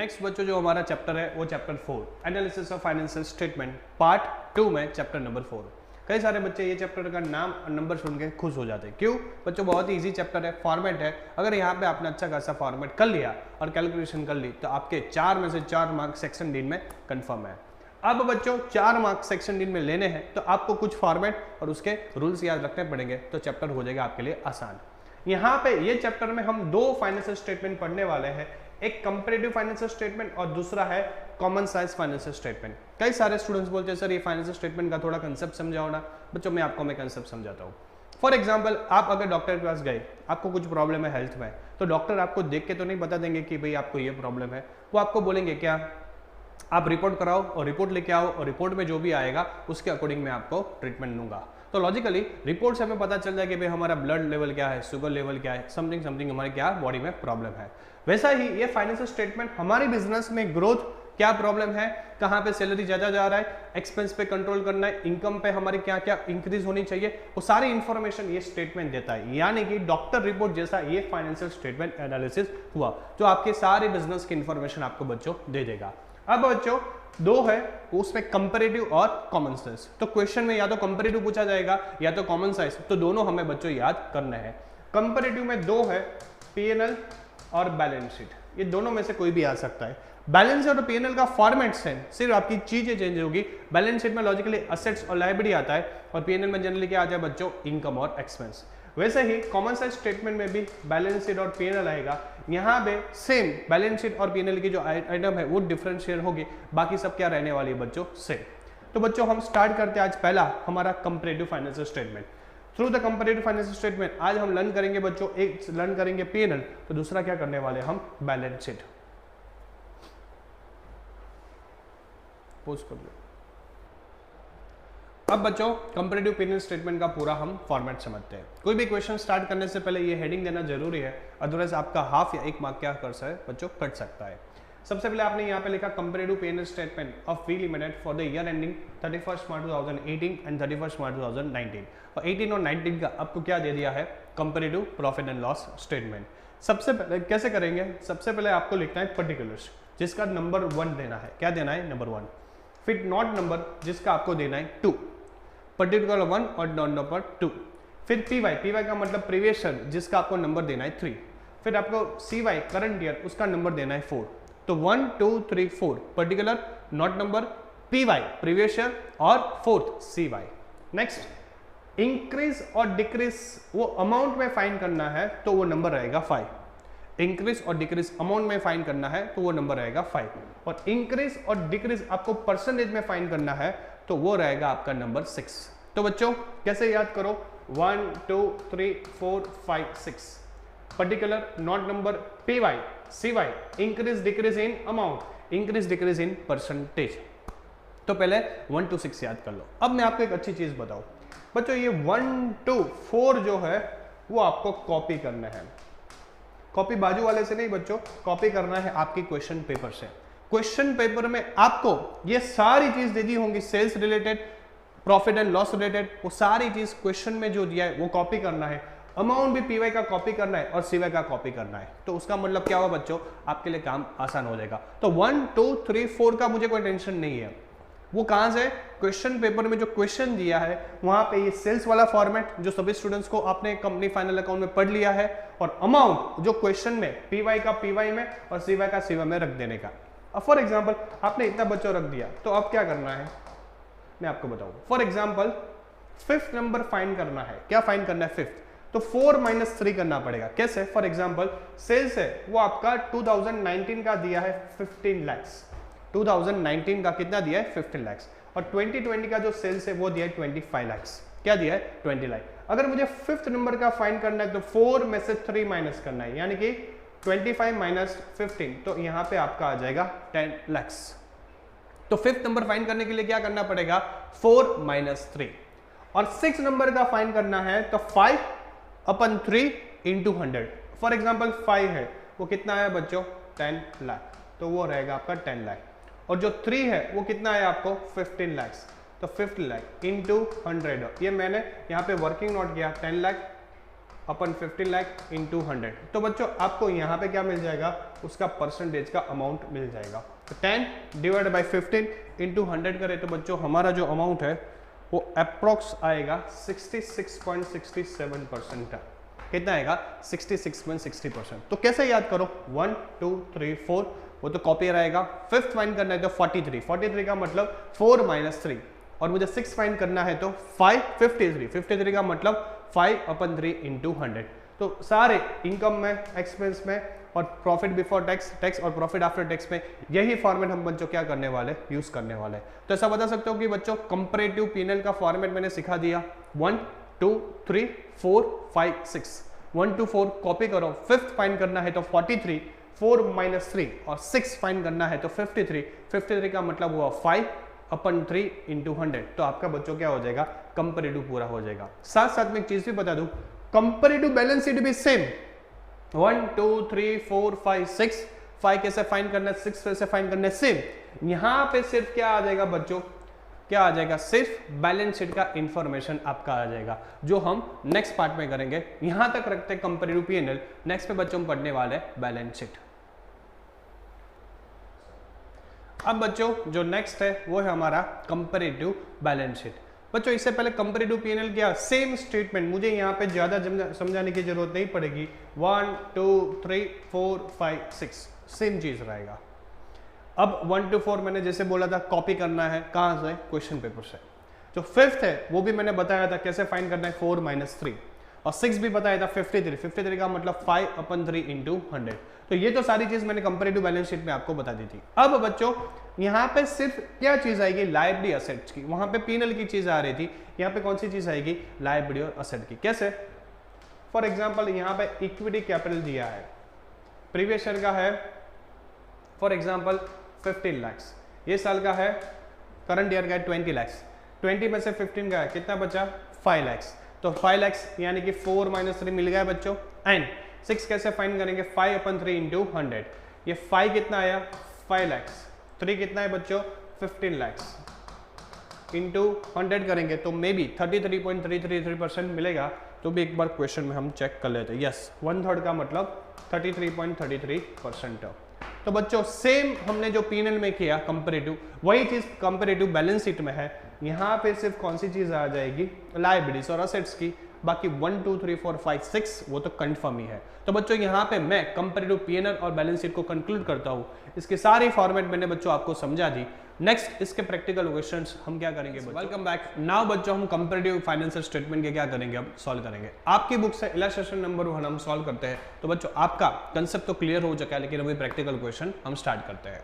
Next बच्चों जो हमारा चैप्टर है वो chapter 4 analysis of financial statement part 2 में चैप्टर नंबर 4। कई सारे बच्चे ये चैप्टर का नाम और नंबर सुन के खुश हो जाते हैं। क्यों बच्चों? बहुत ही इजी चैप्टर है, फॉर्मेट है। अगर यहाँ पे आपने अच्छा खासा फॉर्मेट कर लिया और कैलकुलेशन कर ली तो आपके 4 में से 4 मार्क्स सेक्शन डी में कंफर्म है। अब बच्चों 4 मार्क्स सेक्शन डी में लेने हैं तो आपको कुछ फॉर्मेट और उसके रूल्स याद रखने पड़ेंगे, तो चैप्टर हो जाएगा आपके लिए आसान। यहाँ पे ये चैप्टर में हम 2 फाइनेंशियल स्टेटमेंट पढ़ने वाले हैं, एक कंपैरेटिव फाइनेंशियल स्टेटमेंट और दूसरा है कॉमन साइज फाइनेंशियल स्टेटमेंट। कई सारे स्टूडेंट्स बोलते हैं सर ये फाइनेंशियल स्टेटमेंट का थोड़ा कंसेप्ट समझाओ ना। बच्चों मैं आपको कंसेप्ट समझाता हूँ। फॉर एग्जाम्पल आप अगर डॉक्टर के पास गए, आपको कुछ प्रॉब्लम है हेल्थ में, तो डॉक्टर आपको देख के तो नहीं बता देंगे कि भाई आपको ये प्रॉब्लम है। वो आपको बोलेंगे क्या, आप रिपोर्ट कराओ और रिपोर्ट लेके आओ और रिपोर्ट में जो भी आएगा उसके अकॉर्डिंग मैं आपको ट्रीटमेंट दूंगा। तो लॉजिकली रिपोर्ट से हमें पता चल जाए कि भाई हमारा ब्लड लेवल क्या है, शुगर लेवल क्या है, समथिंग हमारे क्या बॉडी में प्रॉब्लम है। वैसा ही ये फाइनेंशियल स्टेटमेंट हमारी बिजनेस में ग्रोथ क्या प्रॉब्लम है, कहाँ पे सैलरी ज्यादा जा रहा है, एक्सपेंस पे कंट्रोल करना है, इनकम पे हमारी क्या क्या इंक्रीज होनी चाहिए, वो सारी इंफॉर्मेशन ये स्टेटमेंट देता है। यानी कि डॉक्टर रिपोर्ट जैसा ये फाइनेंशियल स्टेटमेंट एनालिसिस हुआ जो आपके सारे बिजनेस की इंफॉर्मेशन आपको बच्चों दे देगा। अब बच्चों 2 है उसमें कंपैरेटिव और कॉमन साइज। तो क्वेश्चन में या तो कंपैरेटिव पूछा जाएगा या तो कॉमन साइज, तो दोनों हमें बच्चों याद करने हैं। कंपैरेटिव में 2 है पीएनएल और बैलेंस शीट, ये दोनों में से कोई भी आ सकता है। बैलेंस शीट और पीएनएल का फॉर्मेट से सिर्फ आपकी चीजें चेंज होगी। बैलेंस शीट में लॉजिकली असेट्स और लायबिलिटी आता है और पीएनएल में जनरली क्या आता है बच्चों, इनकम और एक्सपेंस। वैसे ही कॉमन साइज स्टेटमेंट में भी बैलेंस शीट और पीएनएल आएगा। यहाँ पे सेम बैलेंस शीट और पीएनएल की जो आइटम है वो डिफरेंशिएट होगी, बाकी सब क्या रहने वाली है बच्चों, सेम। तो बच्चों हम स्टार्ट करते हैं आज पहला हमारा comparative financial statement. Through the comparative financial statement आज हम लर्न करेंगे बच्चों, एक लर्न करेंगे पीएनएल, तो दूसरा क्या करने वाले हम बैलेंस शीट। पोस्ट कर लो। अब बच्चों कंपैरेटिव पीएनएल स्टेटमेंट का पूरा हम फॉर्मेट समझते हैं। कोई भी क्वेश्चन स्टार्ट करने से पहले ये हेडिंग देना जरूरी है, अदरवाइज आपका हाफ या 1 मार्क क्या कर सकता है बच्चों, कट सकता है। सबसे पहले आपने यहाँ पे लिखा comparative PNL statement of V limited for the year ending 31 March 2018 and 31 March 2019। और 18 और 19 का आपको क्या दे दिया है, comparative profit and loss statement. सबसे पहले कैसे करेंगे, सबसे पहले आपको लिखना है पर्टिकुलर्स जिसका नंबर 1 देना है। क्या देना है, नंबर 1। फिर नॉट नंबर जिसका आपको देना है 2, पर्टिकुलर 1 और नॉट नंबर 2। फिर पीवाई का मतलब प्रीवियस ईयर जिसका आपको नंबर देना है 3। फिर आपको सीवाई करंट ईयर उसका नंबर देना है 4। तो 1 2 3 4 particular, not number, PY previous year और 4th सीवाई। नेक्स्ट इंक्रीज और डिक्रीज वो अमाउंट में फाइंड करना है तो वो नंबर रहेगा 5। इंक्रीज और डिक्रीज अमाउंट में फाइंड करना है तो वो नंबर रहेगा 5। और इंक्रीज और डिक्रीज आपको परसेंटेज में फाइंड करना है तो वो रहेगा आपका नंबर 6। तो बच्चों कैसे याद करो, 1 2 3 4 5 6 particular, not number, PY, CY, increase decrease in amount, increase decrease in percentage. तो पहले 1 to 6 याद कर लो। अब मैं आपको एक अच्छी चीज बताऊं बच्चों, ये 1 to 4 जो है वो आपको कॉपी करना है। कॉपी बाजू वाले से नहीं बच्चों, कॉपी करना है आपकी क्वेश्चन पेपर से। क्वेश्चन पेपर में आपको ये सारी चीज दे दी होंगी, sales related, profit and loss related, वो सारी चीज क्वेश्चन में जो दिया है वो कॉपी करना है। अमाउंट भी पीवाई का कॉपी करना है और सीवाई का कॉपी करना है। तो उसका मतलब क्या हुआ बच्चों, आपके लिए काम आसान हो जाएगा। तो 1 2 3 4 का मुझे कोई टेंशन नहीं है। वो कहां से, क्वेश्चन पेपर में जो क्वेश्चन दिया है वहां पे ये सेल्स वाला फॉर्मेट जो सभी स्टूडेंट्स को आपने कंपनी फाइनल अकाउंट में पढ़ लिया है, और अमाउंट जो क्वेश्चन में पीवाई का पीवाई में और सीवाई का सीवाई में रख देने का। अब फॉर एग्जाम्पल आपने इतना बच्चों रख दिया तो अब क्या करना है मैं आपको बताऊं। For example 5th number find करना है। क्या फाइंड करना है, 5th, तो 4 - 3 करना पड़ेगा। कैसे, फॉर एग्जाम्पल सेल्स है वो आपका 2019 का दिया है 15 lakhs, 2019 का कितना दिया है 15 lakhs, और 2020 का जो सेल्स है वो दिया है 25 lakhs। क्या दिया है 20 लाख। अगर मुझे 5th नंबर का फाइंड करना है तो 4 में से 3 माइनस करना है, यानी कि 25 - 15, तो यहाँ पे आपका आ जाएगा 10 lakhs। तो 5th नंबर फाइंड करने के लिए क्या करना पड़ेगा, 4 - 3। और 6th नंबर का फाइंड करना है तो 5/3 × 100। फॉर एग्जाम्पल 5 है वो कितना है बच्चों, 10 लाख, तो वो रहेगा आपका 10 लाख। और जो 3 है वो कितना है आपको 15 lakhs, तो 50 लाख × 100। ये मैंने यहाँ पे वर्किंग नोट किया, 10 लाख अपन 15 लाख इंटू 100। तो बच्चों आपको यहाँ पे क्या मिल जाएगा, उसका परसेंटेज का अमाउंट मिल जाएगा। तो 10 डिवाइड बाई 15 इंटू 100 करें तो बच्चों हमारा जो अमाउंट है वो अप्रोक्स आएगा 66.67%। कितना आएगा, 66.60%। तो कैसे याद करो, 1 2 3 4 वो तो कॉपी रहेगा। फिफ्थ फाइंड करना है तो 43 का मतलब 4 - 3, और मुझे 6 फाइंड करना है तो 53 का मतलब 5/3 इंटू 100। तो सारे इनकम में, एक्सपेंस में और प्रॉफिट बिफोर टैक्स और प्रॉफिट आफ्टर टैक्स में यही फॉर्मेट हम बच्चों क्या करने वाले, यूज करने वाले। तो ऐसा बता सकते हो कि बच्चों कंपैरेटिव P&L का फॉर्मेट मैंने सिखा दिया। 1 2 3 4 5 6 1 2 4 कॉपी करो। फिफ्थ फाइंड करना है तो 43, 4 - 3 और 6 फाइंड करना है तो 53 का मतलब हुआ 5/3 इंटू 100। तो आपका बच्चों क्या हो जाएगा, कंपैरेटिव पूरा हो जाएगा। साथ साथ में एक चीज भी बता दूं, कंपैरेटिव बैलेंस शीट भी सेम 1 2 3 4 5 6 5 कैसे फाइंड करना है, 6 कैसे फाइंड करना है, सेम। यहां पे सिर्फ क्या आ जाएगा बच्चों, क्या आ जाएगा, सिर्फ बैलेंस शीट का इंफॉर्मेशन आपका आ जाएगा, जो हम नेक्स्ट पार्ट में करेंगे। यहां तक रखते हैं कंपैरेटिव P&L। नेक्स्ट पे बच्चों हम पढ़ने वाले हैं बैलेंस शीट। अब बच्चों जो नेक्स्ट है वो है हमारा कंपैरेटिव बैलेंस शीट। बच्चों इससे पहले कंपैरेटिव P&L क्या, सेम स्टेटमेंट, मुझे यहाँ पे ज्यादा समझाने की जरूरत नहीं पड़ेगी। 1 2 3 4 5 6 सेम चीज रहेगा। अब 1 to 4 मैंने जैसे बोला था कॉपी करना है, कहाँ से, क्वेश्चन पेपर से। जो फिफ्थ है वो भी मैंने बताया था कैसे फाइंड करना है, 4 - 3, और 6 भी बताया था 53 का मतलब 5/3 इंटू 100। तो ये तो सारी चीज मैंने कंपैरेटिव बैलेंस शीट में आपको बता दी थी। अब बच्चों यहाँ पे सिर्फ क्या चीज आएगी, लायबिलिटी असेट्स की। वहां पे P&L की चीज आ रही थी, यहाँ पे कौन सी चीज आएगी, लायबिलिटी और असेट की। कैसे, फॉर एग्जाम्पल यहाँ पे इक्विटी कैपिटल दिया है, प्रीवियस ईयर का है फॉर एग्जाम्पल 15 लाख, ये साल का है, करंट ईयर का है 20 लाख। 20 में से 15 का है, कितना बचा, 5 लाख। तो 5 लाख यानी कि 4 - 3 मिल गया बच्चों। एंड 6 कैसे फाइंड करेंगे, 5/3 इंटू 100। ये 5 कितना आया, 5 लाख। 3 कितना है बच्चों, 15 लाख इंटू 100 करेंगे तो मे बी 33.333% मिलेगा। तो भी एक बार क्वेश्चन में हम चेक कर लेते हैं। यस, 1/3 का मतलब 33.33%। तो बच्चों सेम हमने जो P&L में किया कंपैरेटिव, वही चीज कंपैरेटिव बैलेंस शीट में है। यहाँ पे सिर्फ कौन सी चीज आ जाएगी, लायबिलिटीज और असेट्स की। बाकी 1 2 3 4 5 6 वो तो कंफर्म ही है। तो बच्चों यहाँ पे मैं कंपैरेटिव P&L और बैलेंस शीट को कंक्लूड करता हूँ। इसके सारे फॉर्मेट मैंने बच्चों आपको समझा दी। नेक्स्ट इसके प्रैक्टिकल क्वेश्चंस हम क्या करेंगे, वेलकम बैक। नाउ बच्चों हम कंपैरेटिव फाइनेंशियल स्टेटमेंट के क्या करेंगे, अब सॉल्व करेंगे। आपकी बुक से इलस्ट्रेशन नंबर 1 हम सॉल्व करते हैं। तो बच्चों आपका कंसेप्ट तो क्लियर हो चुका है, लेकिन अभी प्रैक्टिकल क्वेश्चन हम स्टार्ट करते हैं।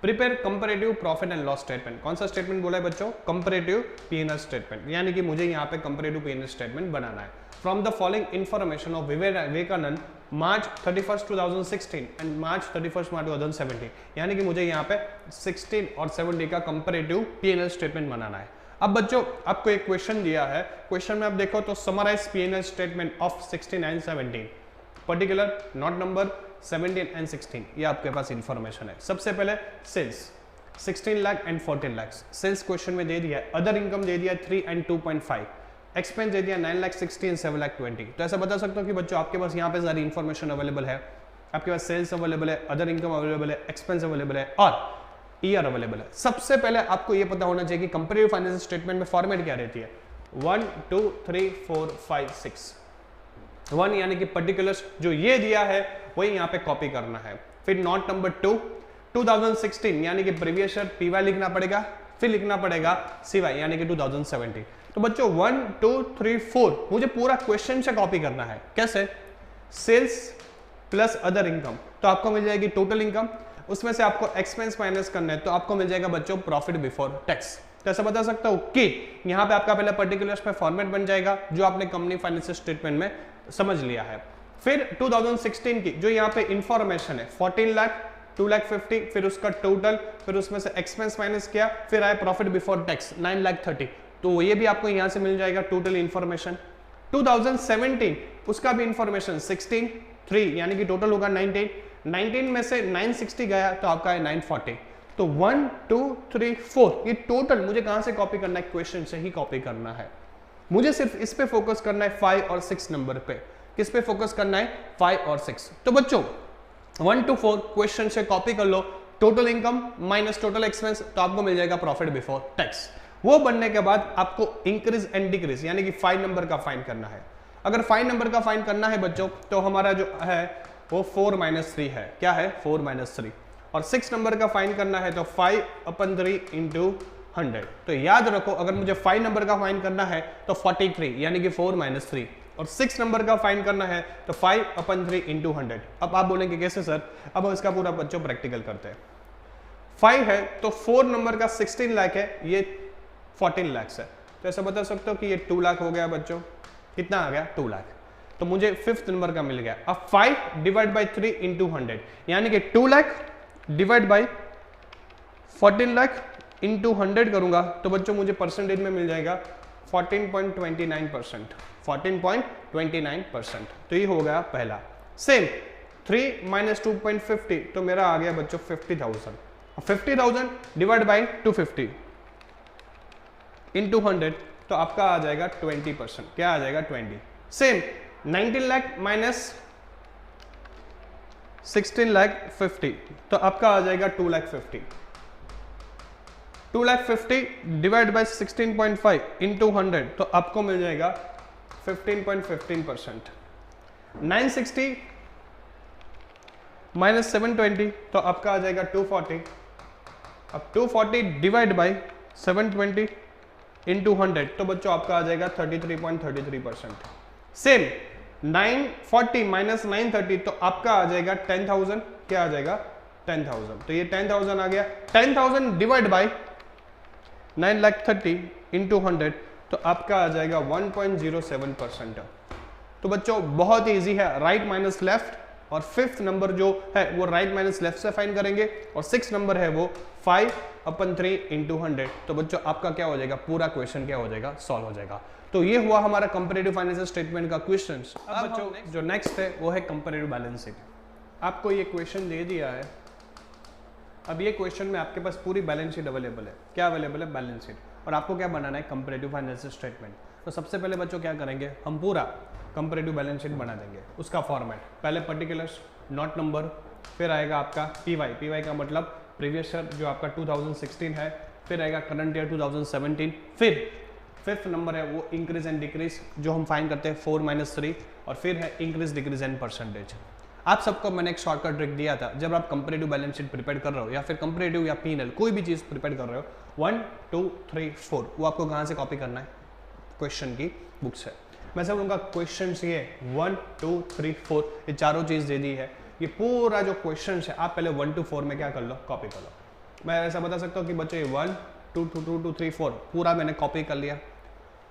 Prepare comparative profit and loss statement. कौन सा स्टेटमेंट बोला है बच्चों, कंपैरेटिव P&L स्टेटमेंट, यानी कि मुझे यहाँ पे कंपैरेटिव P&L स्टेटमेंट बनाना है। From the following information of Vivekanand March 31st 2016 and March 31st 2017, यानी कि मुझे यहाँ पे 16 और 17 का कंपैरेटिव P&L स्टेटमेंट बनाना है। अब बच्चों आपको एक क्वेश्चन दिया है, क्वेश्चन में आप देखो तो summarise P&L statement of 16 and 17, particular not number 17 and 16, ये आपके पास इंफॉर्मेशन है। सबसे पहले sales 16 lakh and 14 lakh, sales question में दे दिया है। अदर इनकम दे दिया है 3 एंड 2.5, एक्सपेंस दे दिया 9,60,000 एंड 7,20,000। तो ऐसा बता सकता हूँ कि बच्चों आपके पास यहाँ पे सारी इंफॉर्मेशन अवेलेबल है। आपके पास सेल्स अवेलेबल है, अदर इनकम अवेलेबल है, एक्सपेंस अवेलेबल है और ईयर अवेलेबल है। सबसे पहले आपको ये पता होना चाहिए कि कंपैरेटिव फाइनेंशियल स्टेटमेंट में फॉर्मेट क्या रहती है, 1 2 3 4 5 6। 1 यानी कि पर्टिकुलर्स जो ये दिया है वही यहाँ पे कॉपी करना है। फिर नोट नंबर 2 2016 यानी कि प्रीवियस ईयर PY लिखना पड़ेगा, फिर लिखना पड़ेगा CY यानी कि 2017। तो बच्चों 1 2 3 4 मुझे पूरा क्वेश्चन से कॉपी करना है। कैसे, सेल्स प्लस अदर इनकम, तो आपको मिल जाएगी टोटल इनकम, उसमें से आपको एक्सपेंस माइनस करना है तो आपको मिल जाएगा बच्चों प्रॉफिट बिफोर टैक्स। तो ऐसा बता सकता हूं कि यहाँ पे आपका पहले पर्टिकुलर्स में फॉर्मेट बन जाएगा जो आपने कंपनी फाइनेंशियल स्टेटमेंट में समझ लिया है। फिर 2016 की जो यहाँ पे इंफॉर्मेशन है 14 लाख 2,50,000, फिर उसका टोटल, फिर उसमें से एक्सपेंस माइनस किया, फिर आया प्रॉफिट बिफोर टैक्स 9,30,000, तो ये भी आपको यहाँ से मिल जाएगा टोटल इंफॉर्मेशन। 2017 उसका भी इंफॉर्मेशन 16 3 यानी कि टोटल होगा 19 में से 960 गया तो आपका है 940। तो 1 2 3 4 ये टोटल मुझे कहां से कॉपी करना है, क्वेश्चन से ही कॉपी करना है। मुझे सिर्फ इस पे फोकस करना है 5 और 6 नंबर पे। किस पे फोकस करना है, 5 और 6। तो बच्चों 1 to 4 क्वेश्चन से कॉपी कर लो, total income minus total expense, तो आपको मिल जाएगा प्रॉफिट बिफोर टैक्स। वो बनने के बाद आपको इंक्रीज एंड डिक्रीज यानी कि 5 नंबर का फाइंड करना है। अगर 5 नंबर का फाइंड करना है बच्चों तो हमारा जो है वो 4-3 है। क्या है, 4-3। और 6 नंबर का फाइंड करना है तो 5/3 इंटू 100। तो याद रखो अगर मुझे 5 नंबर का फाइंड करना है तो 43 यानी कि 4-3, और 6 नंबर का फाइंड करना है तो 5/3 इंटू 100। अब आप बोलेंगे कैसे सर, अब हम इसका पूरा बच्चों प्रैक्टिकल करते हैं। 5 है तो 4 नंबर का 16 लाख है, ये 14 लाख है, तो ऐसा बता सकते हो कि ये 2 लाख हो गया बच्चों। कितना आ गया, 2 लाख। तो मुझे 5th नंबर का मिल गया। अब 5 डिवाइड बाई 3 इंटू 100 यानी कि 2 lakh divide by 14 lakh into 100 करूंगा तो बच्चों मुझे परसेंटेज में मिल जाएगा 14.29%। 14.29%। तो ये हो गया पहला। सेम 3 माइनस 2.50 तो मेरा आ गया बच्चों 50,000। 50,000 डिवाइड बाई 250 इंटू 100 तो आपका आ जाएगा 20%। क्या आ जाएगा, 20। सेम 19 लाख माइनस 16 लाख 50 तो आपका आ जाएगा 2 lakh 50। 2 lakh 50 divide by 16.5 into 100 तो आपको मिल जाएगा 15.15%। 960 माइनस 720 तो आपका आ जाएगा 240। अब 240 डिवाइड बाई 720 इंटू 100 तो बच्चों आपका आ जाएगा 33.33%। सेम 940 माइनस 930 तो आपका आ जाएगा 10,000। क्या आ जाएगा, 10,000। तो ये 10,000 आ गया। 10,000 डिवाइड बाई 9,30,000 इंटू 100 तो आपका आ जाएगा 1.07%। तो बच्चों बहुत ही ईजी है, राइट माइनस लेफ्ट, और 5th नंबर जो है वो राइट माइनस लेफ्ट से फाइंड करेंगे, और 6 नंबर है वो 5/3 इंटू 100। तो बच्चों आपका क्या हो जाएगा, पूरा क्वेश्चन क्या हो जाएगा, सॉल्व हो जाएगा। तो ये हुआ हमारा कंपैरेटिव फाइनेंशियल स्टेटमेंट का क्वेश्चन। अब बच्चों जो नेक्स्ट है वो है कंपैरेटिव बैलेंस शीट। आपको ये क्वेश्चन दे दिया है। अब ये क्वेश्चन में आपके पास पूरी बैलेंस शीट अवेलेबल है। क्या अवेलेबल है, बैलेंस शीट, और आपको क्या बनाना है, कंपैरेटिव फाइनेंशियल स्टेटमेंट। तो सबसे पहले बच्चों क्या करेंगे, हम पूरा कंपैरेटिव बैलेंस शीट बना देंगे। उसका फॉर्मेट पहले पर्टिकुलर्स, नोट नंबर, फिर आएगा आपका पीवाई। पीवाई का मतलब प्रीवियस ईयर जो आपका 2016 है, फिर आएगा करंट ईयर 2017, फिर 5th नंबर है वो इंक्रीज एंड डिक्रीज जो हम फाइंड करते हैं 4-3, और फिर है इंक्रीज डिक्रीज एंड परसेंटेज। आप सबको मैंने एक शॉर्टकट ट्रिक दिया था, जब आप कंपैरेटिव बैलेंस शीट प्रिपेयर कर रहे हो या फिर कंपैरेटिव या पीएनएल कोई भी चीज़ प्रिपेयर कर रहे हो, 1 2 3 4 वो आपको कहाँ से कॉपी करना है, क्वेश्चन की बुक से। मैं सब उनका क्वेश्चन ये 1 2 3 4 ये चारों चीज़ दे दी है। ये पूरा जो क्वेश्चन है आप पहले 1 to 4 में क्या कर लो, कॉपी कर लो। मैं ऐसा बता सकता हूँ कि बच्चों ये 1 2 2 3 4 पूरा मैंने कॉपी कर लिया,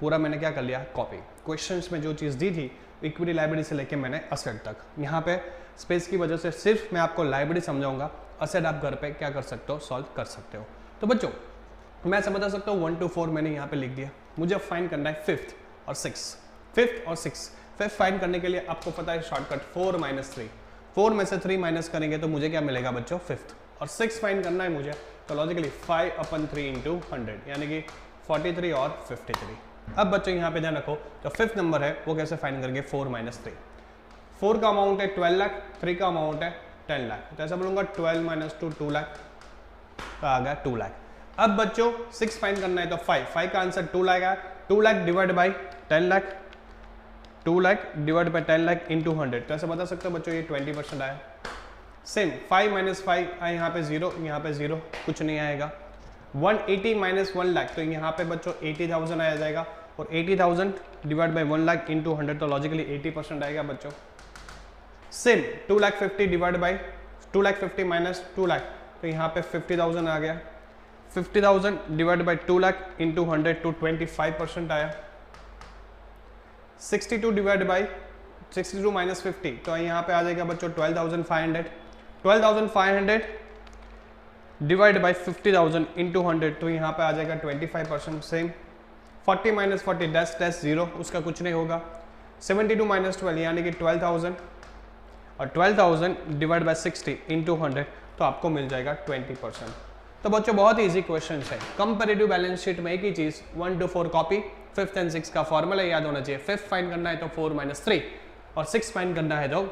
पूरा मैंने क्या कर लिया, कॉपी। क्वेश्चंस में जो चीज़ दी थी इक्विटी लाइब्रेरी से लेके मैंने असेट तक, यहाँ पे स्पेस की वजह से सिर्फ मैं आपको लाइब्रेरी समझाऊंगा, असेट आप घर पे क्या कर सकते हो, सॉल्व कर सकते हो। तो बच्चों मैं ऐसा बता सकता हूँ 1 to 4 मैंने यहाँ पे लिख दिया। मुझे फाइंड करना है 5th और 6th। 5th और 6th। 5th फाइंड करने के लिए आपको पता है शॉर्टकट 4-3। 4 में से 3 माइनस करेंगे तो मुझे क्या मिलेगा बच्चों, 5th। और 6 फाइंड करना है मुझे, तो लॉजिकली 5/3 इंटू 100 यानी कि 43 और 53। अब बच्चों यहाँ पे ध्यान रखो, जो 5th नंबर है वो कैसे फाइंड करेंगे, 4-3। 4 का अमाउंट है 12 लाख, 3 का अमाउंट है 10 लाख, तो ऐसा बोलूँगा 12 - 2 2 लाख, तो आ गया 2 लाख। अब बच्चों 6 फाइंड करना है तो 5 का आंसर 2 लाख है। 2 lakh divide by 10 lakh, 2 lakh divide by 10 lakh into 100, तो ऐसा बता सकते हो बच्चों ये 20% आया। सेम 5 - 5 आए, यहाँ पे 0, यहाँ पे 0, कुछ नहीं आएगा। 180 - 1 लाख, तो यहाँ पे बच्चों 80,000 आया जाएगा, और 80,000 डिवाइड बाई 1 लाख इंटू 100 तो लॉजिकली 80% आएगा बच्चों। Same 2,50,000 divide by 2,50,000 minus 2 lakh, तो यहाँ पे 50,000 आ गया। 50,000 डिवाइड बाई 2 लाख इंटू 100 तो 25% आया। 62 डिवाइड बाई 62 माइनस 50, तो यहाँ पे आ जाएगा बच्चों 12,500। 12,500 डिवाइड बाई 50,000 इंटू 100, तो यहाँ पे आ जाएगा 25%। सेम 40 - 40 डैश 0, उसका कुछ नहीं होगा। 72 - 12 यानी कि 12,000, और 12,000 डिवाइड बाई 60 इंटू 100 तो आपको मिल जाएगा 20%। तो बच्चों बहुत इजी क्वेश्चन है। कंपैरेटिव बैलेंस शीट में एक ही चीज़ 1 to 4 copy, 5th and 6th का फॉर्मूला याद होना चाहिए। 5th फाइंड करना है तो 4 - 3, और 6 फाइंड करना है तो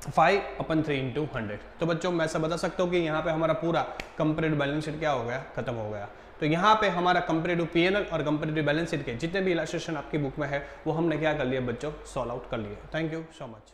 5/3 × 100। तो बच्चों मैं ऐसा बता सकता हूँ कि यहाँ पे हमारा पूरा कंपैरेटिव बैलेंस शीट क्या हो गया, खत्म हो गया। तो यहाँ पे हमारा कंपैरेटिव पीएनएल और कंपैरेटिव बैलेंस शीट के जितने भी इलस्ट्रेशन आपकी बुक में है वो हमने क्या कर लिया बच्चों, सॉल्व आउट कर लिए। Thank you so much.